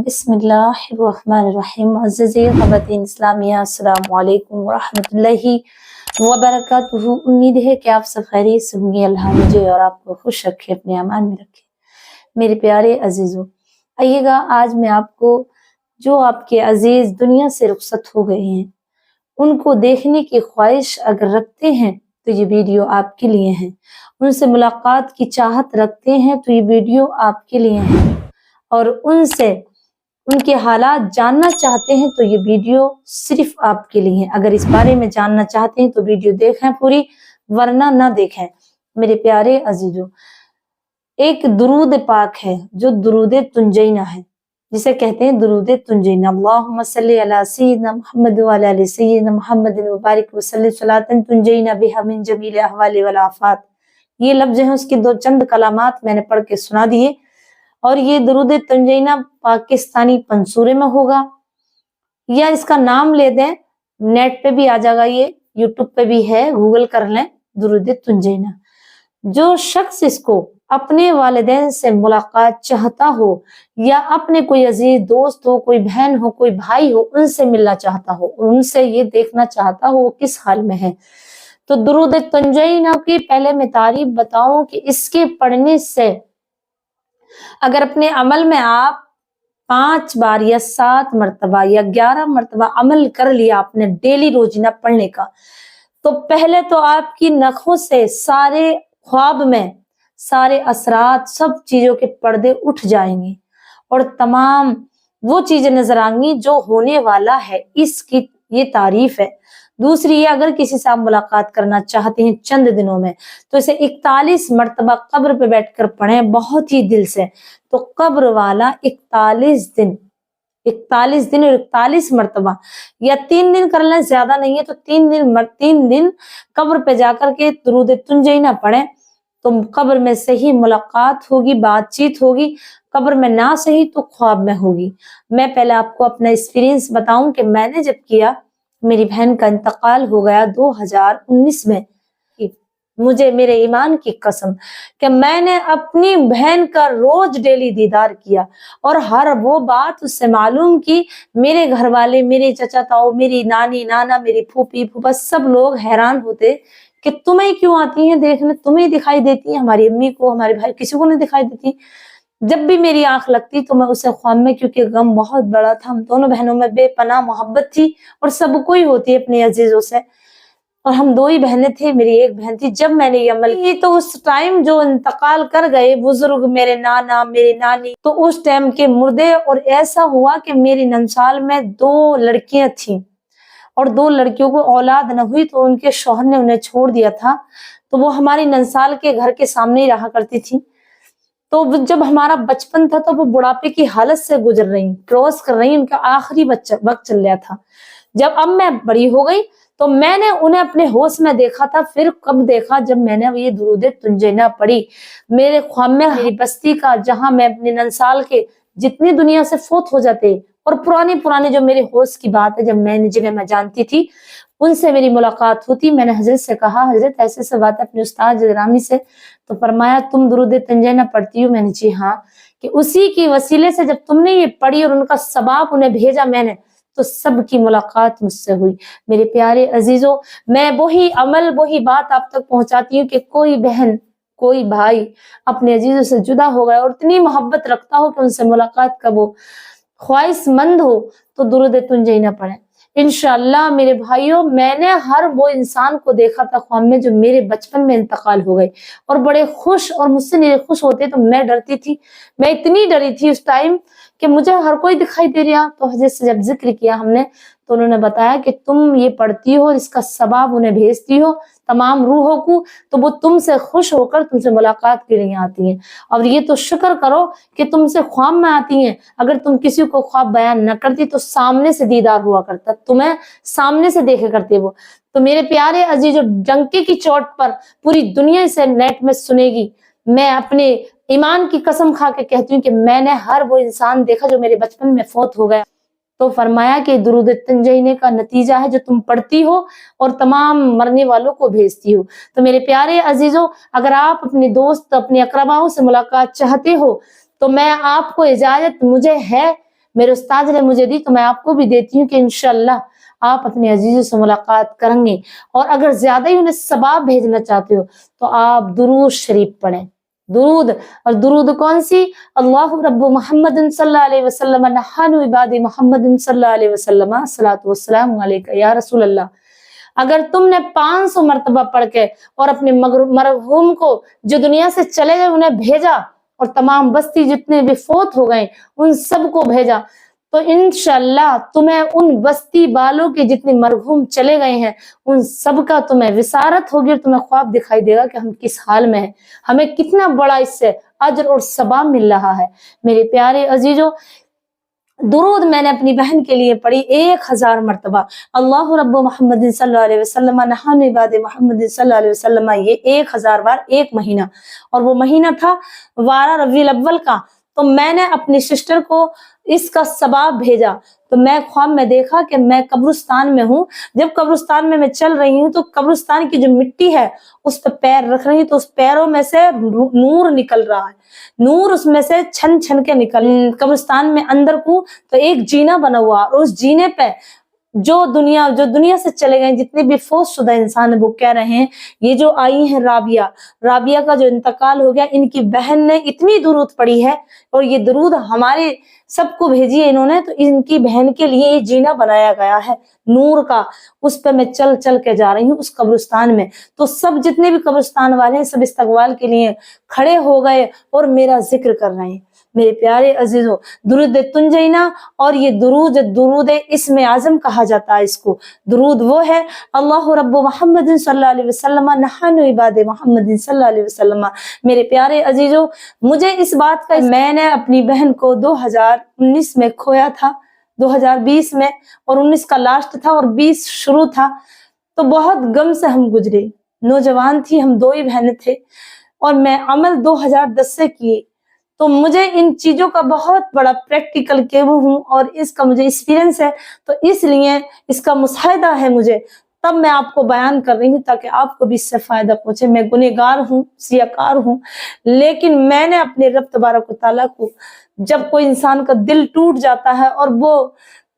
بسم اللہ الرحمن الرحیم۔ عزیزی خواتین اسلامیہ، السلام علیکم ورحمۃ اللہ وبرکاتہ۔ امید ہے کہ آپ سب خیریت سے ہوں گے۔ اللہ مجھے اور آپ کو خوش رکھے، اپنے امان میں رکھے۔ میرے پیارے عزیزوں، آئیے گا آج میں آپ کو جو آپ کے عزیز دنیا سے رخصت ہو گئے ہیں، ان کو دیکھنے کی خواہش اگر رکھتے ہیں تو یہ ویڈیو آپ کے لیے ہیں۔ ان سے ملاقات کی چاہت رکھتے ہیں تو یہ ویڈیو آپ کے لیے ہے، اور ان کے حالات جاننا چاہتے ہیں تو یہ ویڈیو صرف آپ کے لیے ہے۔ اگر اس بارے میں جاننا چاہتے ہیں تو ویڈیو دیکھیں پوری، ورنہ نہ دیکھیں۔ میرے پیارے عزیزوں، ایک درود پاک ہے جو درود تنجینہ ہے، جسے کہتے ہیں درود تنجینہ۔ اللہم صلی علی سیدنا محمد وعلی آل سیدنا محمد مبارک وسلم صلاۃ تنجینہ بہا من جمیع الاحوال والآفات۔ یہ لفظ ہیں، اس کی دو چند کلمات میں نے پڑھ کے سنا دیے، اور یہ درود تنجینہ پاکستانی پنصورے میں ہوگا، یا اس کا نام لے دیں، نیٹ پہ بھی آ جائے گا، یہ یوٹیوب پہ بھی ہے، گوگل کر لیں درود تنجینہ۔ جو شخص اس کو اپنے والدین سے ملاقات چاہتا ہو، یا اپنے کوئی عزیز دوست ہو، کوئی بہن ہو، کوئی بھائی ہو، ان سے ملنا چاہتا ہو، ان سے یہ دیکھنا چاہتا ہو وہ کس حال میں ہے، تو درود تنجینہ کی پہلے میں تعریف بتاؤں کہ اس کے پڑھنے سے اگر اپنے عمل میں آپ 5 بار یا 7 مرتبہ یا 11 مرتبہ عمل کر لیا آپ نے ڈیلی روزانہ پڑھنے کا، تو پہلے تو آپ کی نخوں سے سارے خواب میں سارے اثرات، سب چیزوں کے پردے اٹھ جائیں گے، اور تمام وہ چیزیں نظر آئیں گی جو ہونے والا ہے۔ اس کی یہ تعریف ہے۔ دوسری یہ، اگر کسی سے آپ ملاقات کرنا چاہتے ہیں چند دنوں میں، تو اسے 41 مرتبہ قبر پہ بیٹھ کر پڑھیں بہت ہی دل سے، تو قبر والا 41 دن اور 41 مرتبہ، یا 3 دن کر لیں، زیادہ نہیں ہے تو 3 دن قبر پہ جا کر کے درود تنجینہ پڑھیں، تو قبر میں صحیح ملاقات ہوگی، بات چیت ہوگی، قبر میں نہ صحیح تو خواب میں ہوگی۔ میں پہلے آپ کو اپنا ایکسپیرینس بتاؤں کہ میں نے جب کیا، میری بہن کا انتقال ہو گیا 2019 میں، مجھے میرے ایمان کی قسم کہ میں نے اپنی بہن کا روز ڈیلی دیدار کیا، اور ہر وہ بات اس سے معلوم کی۔ میرے گھر والے، میرے چچا تاؤ، میری نانی نانا، میری پھوپھی پھوپھا، سب لوگ حیران ہوتے کہ تمہیں کیوں آتی ہیں دیکھنے، تمہیں دکھائی دیتی ہیں، ہماری امی کو، ہمارے بھائی، کسی کو نہیں دکھائی دیتی۔ جب بھی میری آنکھ لگتی تو میں اسے خواب میں، کیونکہ غم بہت بڑا تھا، ہم دونوں بہنوں میں بے پناہ محبت تھی، اور سب کو ہی ہوتی ہے اپنے عزیزوں سے، اور ہم 2 ہی بہنیں تھیں، میری ایک بہن تھی۔ جب میں نے یہ عمل کی تو اس ٹائم جو انتقال کر گئے بزرگ، میرے نانا، میری نانی، تو اس ٹائم کے مردے، اور ایسا ہوا کہ میری ننسال میں 2 لڑکیاں تھیں، اور 2 لڑکیوں کو اولاد نہ ہوئی تو ان کے شوہر نے انہیں چھوڑ دیا تھا، تو وہ ہماری ننسال کے گھر کے سامنے ہی رہا کرتی تھی۔ تو جب ہمارا بچپن تھا تو وہ بڑھاپے کی حالت سے گزر رہی، کراس کر رہی، ان کا آخری وقت چل رہا تھا۔ اب میں بڑی ہو گئی تو میں نے انہیں اپنے ہوش میں دیکھا تھا۔ پھر کب دیکھا؟ جب میں نے یہ درود تنجینہ پڑھی، میرے خواب میں میری بستی کا، جہاں میں اپنے ننسال کے جتنی دنیا سے فوت ہو جاتے، اور پرانے جو میرے ہوش کی بات ہے، جنہیں میں جانتی تھی، ان سے میری ملاقات ہوتی۔ میں نے حضرت سے کہا، حضرت ایسے سے بات ہے اپنے استاد گرامی سے، تو فرمایا تم درود تنجینہ پڑھتی ہو؟ میں نے جی ہاں، کہ اسی کی وسیلے سے جب تم نے یہ پڑھی اور ان کا ثواب انہیں بھیجا میں نے، تو سب کی ملاقات مجھ سے ہوئی۔ میرے پیارے عزیزوں، میں وہی عمل، وہی بات آپ تک پہنچاتی ہوں کہ کوئی بہن، کوئی بھائی اپنے عزیزوں سے جدا ہو گیا اور اتنی محبت رکھتا ہو کہ ان سے ملاقات کا وہ خواہش مند ہو، تو درود تنجینہ پڑھیں۔ انشاءاللہ میرے بھائیوں، میں نے ہر وہ انسان کو دیکھا تھا خواب میں جو میرے بچپن میں انتقال ہو گئے، اور بڑے خوش، اور مجھ سے نہیں خوش ہوتے تو میں ڈرتی تھی، میں اتنی ڈری تھی اس ٹائم کہ مجھے ہر کوئی دکھائی دے رہا۔ تو حضرت سے جب ذکر کیا ہم نے تو انہوں نے بتایا کہ تم یہ پڑھتی ہو، اس کا ثواب انہیں بھیجتی ہو تمام روحوں کو، تو وہ تم سے خوش ہو کر تم سے ملاقات کے لیے آتی ہیں، اور یہ تو شکر کرو کہ تم سے خواب میں آتی ہیں۔ اگر تم کسی کو خواب بیان نہ کرتی تو سامنے سے دیدار ہوا کرتا، تمہیں سامنے سے دیکھے کرتے وہ۔ تو میرے پیارے عزیزوں، ڈنکے کی چوٹ پر پوری دنیا اسے نیٹ میں سنے گی، میں اپنے ایمان کی قسم کھا کے کہتی ہوں کہ میں نے ہر وہ انسان دیکھا جو میرے بچپن میں فوت ہو گیا۔ تو فرمایا کہ درود تنجینہ کا نتیجہ ہے جو تم پڑھتی ہو اور تمام مرنے والوں کو بھیجتی ہو۔ تو میرے پیارے عزیزوں، اگر آپ اپنے دوست، اپنے اقرباؤں سے ملاقات چاہتے ہو تو میں آپ کو اجازت مجھے ہے، میرے استاد نے مجھے دی تو میں آپ کو بھی دیتی ہوں کہ انشاءاللہ آپ اپنے عزیزوں سے ملاقات کریں گے، اور اگر زیادہ ہی انہیں ثواب بھیجنا چاہتے ہو تو آپ درود شریف پڑھیں۔ درود، اور درود کون سی؟ اللہ رب محمد صلی اللہ علیہ وسلم نحن عباد محمد صلی اللہ علیہ وسلم الصلاۃ والسلام علیک یا رسول اللہ۔ اگر تم نے 500 مرتبہ پڑھ کے اور اپنے مرحوم کو جو دنیا سے چلے گئے انہیں بھیجا، اور تمام بستی جتنے بھی فوت ہو گئے ان سب کو بھیجا، تو انشاءاللہ تمہیں ان بستی والوں کے جتنے مرحوم چلے گئے ہیں ان سب کا تمہیں وسارت ہوگی، اور تمہیں خواب دکھائی دے گا کہ ہم کس حال میں ہیں، ہمیں کتنا بڑا اس سے اجر اور ثواب مل رہا ہے۔ میرے پیارے عزیزوں، درود میں نے اپنی بہن کے لیے پڑھی 1000 مرتبہ، اللہ رب محمد صلی اللہ علیہ وسلم نحن عباد محمد صلی اللہ علیہ وسلم، یہ 1000 بار ایک مہینہ، اور وہ مہینہ تھا 12 ربیع الاول کا۔ تو میں نے اپنی سسٹر کو اس کا ثواب بھیجا، تو میں خواب میں دیکھا کہ میں قبرستان میں ہوں، جب قبرستان میں چل رہی ہوں تو قبرستان کی جو مٹی ہے اس پہ پیر رکھ رہی ہوں، تو اس پیروں میں سے نور نکل رہا ہے، نور اس میں سے چھن چھن کے نکل، قبرستان میں اندر کو تو ایک جینا بنا ہوا، اور اس جینے پہ جو دنیا سے چلے گئے جتنے بھی فوت شدہ انسان ہیں وہ کہہ رہے ہیں یہ جو آئی ہیں رابعہ کا جو انتقال ہو گیا، ان کی بہن نے اتنی درود پڑھی ہے، اور یہ درود ہمارے سب کو بھیجی ہے انہوں نے، تو ان کی بہن کے لیے یہ جینا بنایا گیا ہے نور کا، اس پہ میں چل چل کے جا رہی ہوں اس قبرستان میں۔ تو سب جتنے بھی قبرستان والے ہیں سب استقبال کے لیے کھڑے ہو گئے اور میرا ذکر کر رہے ہیں۔ میرے پیارے عزیزوں، درود تنجینا، اور یہ درود اسم اعظم کہا جاتا ہے اس کو۔ درود وہ ہے اللہ رب محمد صلی اللہ علیہ وسلم نحن عباد محمد صلی اللہ علیہ وسلم۔ میرے پیارے عزیزوں، مجھے اس بات کا، میں نے اپنی بہن کو 2019 میں کھویا تھا، 2020 میں، اور 19 کا لاسٹ تھا اور 20 شروع تھا، تو بہت غم سے ہم گزرے، نوجوان تھی، ہم 2 ہی بہنیں تھے، اور میں عمل 2010 سے کیے، تو مجھے ان چیزوں کا بہت بڑا پریکٹیکل کے وہ ہوں، اور اس کا مجھے ایکسپیرینس ہے، تو اس لیے اس کا مشاہدہ ہے مجھے، تب میں آپ کو بیان کر رہی ہوں تاکہ آپ کو بھی اس سے فائدہ پہنچے۔ میں گنہگار ہوں، سیاکار ہوں، لیکن میں نے اپنے رب تبارک و تعالیٰ کو، جب کوئی انسان کا دل ٹوٹ جاتا ہے اور وہ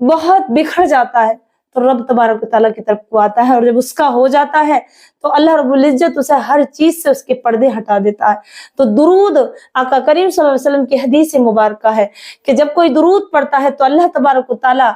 بہت بکھر جاتا ہے تو رب تبارک و تعالیٰ کی طرف کو آتا ہے، اور جب اس کا ہو جاتا ہے تو اللہ رب العزت اسے ہر چیز سے اس کے پردے ہٹا دیتا ہے۔ تو درود، آقا کریم صلی اللہ علیہ وسلم کی حدیث مبارکہ ہے کہ جب کوئی درود پڑھتا ہے تو اللہ تبارک و تعالیٰ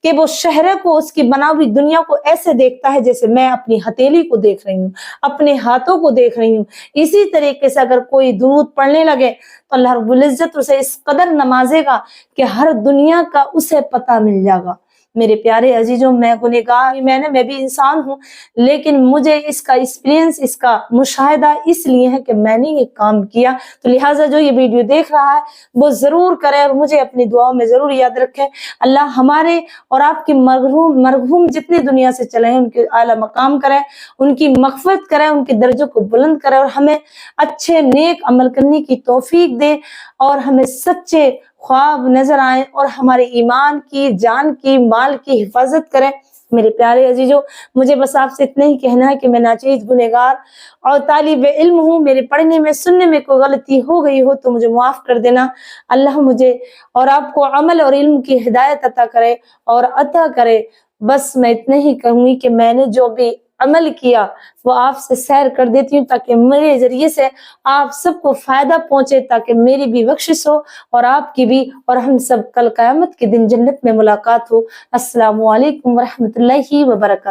کہ وہ شہرے کو، اس کی بنا ہوئی دنیا کو ایسے دیکھتا ہے جیسے میں اپنی ہتھیلی کو دیکھ رہی ہوں، اپنے ہاتھوں کو دیکھ رہی ہوں۔ اسی طریقے سے اگر کوئی درود پڑھنے لگے تو اللہ رب العزت اسے اس قدر نوازے گا کہ ہر دنیا کا اسے پتہ مل جائے گا۔ میرے پیارے عزیزوں، میں گنہگار، میں بھی انسان ہوں، لیکن مجھے اس کا ایکسپیرینس، اس کا مشاہدہ اس لیے ہے کہ میں نے یہ کام کیا، تو لہٰذا جو یہ ویڈیو دیکھ رہا ہے وہ ضرور کرے اور مجھے اپنی دعاؤں میں ضرور یاد رکھے۔ اللہ ہمارے اور آپ کی مرحوم جتنے دنیا سے چلے ہیں ان کے اعلیٰ مقام کرے، ان کی مغفرت کرے، ان کے درجوں کو بلند کرے، اور ہمیں اچھے نیک عمل کرنے کی توفیق دے، اور ہمیں سچے خواب نظر آئیں، اور ہمارے ایمان کی، جان کی، مال کی حفاظت کریں۔ میرے پیارے عزیزوں، مجھے بس آپ سے اتنا ہی کہنا ہے کہ میں ناچیز گنہگار اور طالب علم ہوں، میرے پڑھنے میں سننے میں کوئی غلطی ہو گئی ہو تو مجھے معاف کر دینا۔ اللہ مجھے اور آپ کو عمل اور علم کی ہدایت عطا کرے اور عطا کرے۔ بس میں اتنا ہی کہوں گی کہ میں نے جو بھی عمل کیا وہ آپ سے شیئر کر دیتی ہوں تاکہ میرے ذریعے سے آپ سب کو فائدہ پہنچے، تاکہ میری بھی بخشش ہو اور آپ کی بھی، اور ہم سب کل قیامت کے دن جنت میں ملاقات ہو۔ السلام علیکم ورحمۃ اللہ وبرکاتہ۔